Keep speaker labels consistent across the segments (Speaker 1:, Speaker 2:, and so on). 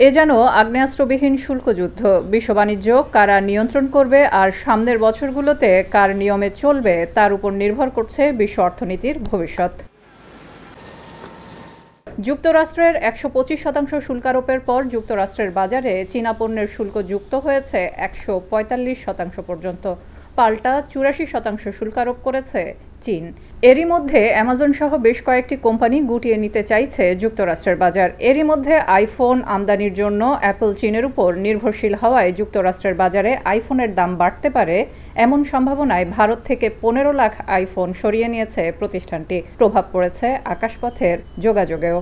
Speaker 1: এ যেন আগ্নেয়াস্ত্রবিহীন শুল্কযুদ্ধ। বিশ্ব বাণিজ্য কারা নিয়ন্ত্রণ করবে আর সামনের বছরগুলোতে কার নিয়মে চলবে তার উপর নির্ভর করছে বিশ্ব অর্থনীতির ভবিষ্যৎ। যুক্তরাষ্ট্রের ১২৫% শুল্ক আরোপের পর যুক্তরাষ্ট্রের বাজারে চীনা পণ্যের শুল্ক যুক্ত হয়েছে ১৪৫% পর্যন্ত। পাল্টা ৮৪% শুল্ক আরোপ করেছে চীন। এরই মধ্যে অ্যামাজন সহ বেশ কয়েকটি কোম্পানি গুটিয়ে নিতে চাইছে যুক্তরাষ্ট্রের বাজার। এরই মধ্যে আইফোন আমদানির জন্য অ্যাপল চীনের উপর নির্ভরশীল হওয়ায় যুক্তরাষ্ট্রের বাজারে আইফোনের দাম বাড়তে পারে এমন সম্ভাবনায় ভারত থেকে ১৫ লাখ আইফোন সরিয়ে নিয়েছে প্রতিষ্ঠানটি। প্রভাব পড়েছে আকাশপথের যোগাযোগেও।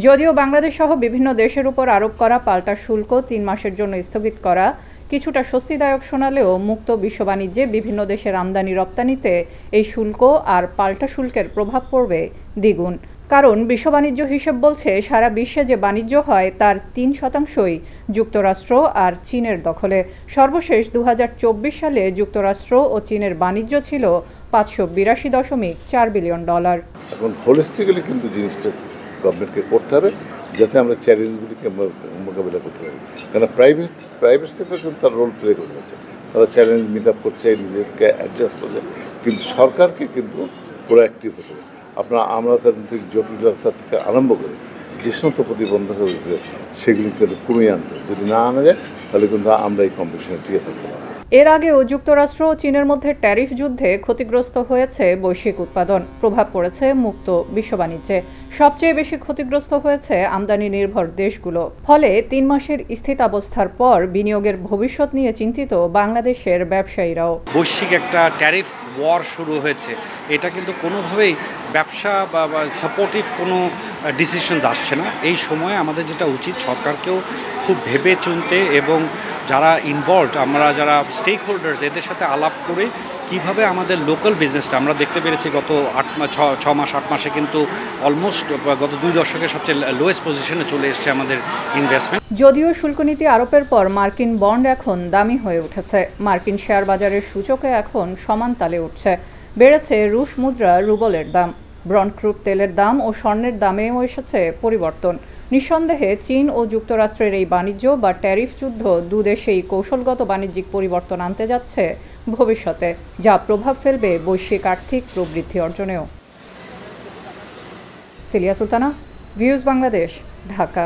Speaker 1: যদিও বাংলাদেশ সহ বিভিন্ন দেশের উপর আরোপ করা পাল্টা শুল্ক ৩ মাসের জন্য স্থগিত করা কিছুটা স্বস্তিদায়ক শোনালেও মুক্ত বিশ্ব বাণিজ্যে বিভিন্ন দেশের আমদানি রপ্তানিতে এই শুল্ক আর পাল্টা শুল্কের প্রভাব পড়বে দ্বিগুণ। কারণ বিশ্ব বাণিজ্য হিসেব বলছে সারা বিশ্বে যে বাণিজ্য হয় তার ৩%ই যুক্তরাষ্ট্র আর চীনের দখলে। সর্বশেষ ২০২৪ সালে যুক্তরাষ্ট্র ও চীনের বাণিজ্য ছিল $৫৮২.৪ বিলিয়ন।
Speaker 2: এখন হোলিস্টিক্যালি কিন্তু জিনিসটা গভর্নমেন্টকে করতে হবে যাতে আমরা চ্যালেঞ্জগুলিকে মোকাবিলা করতে পারি। কারণ প্রাইভেট সেক্টর কিন্তু তার রোল প্লে করে যাচ্ছে, তারা চ্যালেঞ্জ মিট আপ করছে, নিজেদেরকে অ্যাডজাস্ট করছে, কিন্তু সরকারকে কিন্তু প্রোঅ্যাক্টিভ হতে হবে। আমরা তাদের থেকে জটিলতা থেকে আরম্ভ করে যে সমস্ত প্রতিবন্ধক রয়েছে সেগুলি কিন্তু কমিয়ে আনতে যদি না আনা যায় তাহলে কিন্তু আমরা এই কম্পিটিশনে টিকে থাকতে পারবো।
Speaker 1: এর আগেও যুক্তরাষ্ট্র ও চীনের মধ্যে ট্যারিফ যুদ্ধে ক্ষতিগ্রস্ত হয়েছে বৈশ্বিক উৎপাদন। প্রভাব পড়েছে মুক্ত বিশ্ব বাণিজ্যে। সবচেয়ে বেশি ক্ষতিগ্রস্ত হয়েছে আমদানি নির্ভর দেশগুলো। ফলে ৩ মাসের স্থিতাবস্থার পর বিনিয়োগের ভবিষ্যৎ নিয়ে চিন্তিত বাংলাদেশের ব্যবসায়ীরাও।
Speaker 3: বৈশ্বিক একটা ট্যারিফ ওয়ার শুরু হয়েছে, এটা কিন্তু কোনোভাবেই ব্যবসা বা সাপোর্টিভ কোনো ডিসিশনস আসছে না। এই সময়ে আমাদের যেটা উচিত সরকারকেও খুব ভেবে চিনতে এবং যারা ইনভলভড আমরা যারা স্টেক হোল্ডার্স এদের সাথে আলাপ করে কিভাবে আমাদের লোকাল বিজনেসটা আমরা দেখতে পেরেছি গত ৬ মাস ৮ মাসে কিন্তু অলমোস্ট গত ২ দশকের সবচেয়ে লোয়েস্ট পজিশনে চলে এসছে আমাদের ইনভেস্টমেন্ট।
Speaker 1: যদিও শুল্কনীতি আরোপের পর মার্কিন বন্ড এখন দামি হয়ে উঠেছে। মার্কিন শেয়ার বাজারের সূচকে এখন সমান তালে উঠছে। বেড়েছে রুশ মুদ্রা রুবলের দাম। ব্রন্ট ক্রুড তেলের দাম ও স্বর্ণের দামেও এসেছে পরিবর্তন। নিঃসন্দেহে চীন ও যুক্তরাষ্ট্রের এই বাণিজ্য বা ট্যারিফ যুদ্ধ দুদেশেই কৌশলগত বাণিজ্যিক পরিবর্তন আনতে যাচ্ছে ভবিষ্যতে, যা প্রভাব ফেলবে বৈশ্বিক আর্থিক প্রবৃদ্ধি অর্জনেও। সিলিয়া সুলতানা, ভিউজ বাংলাদেশ, ঢাকা।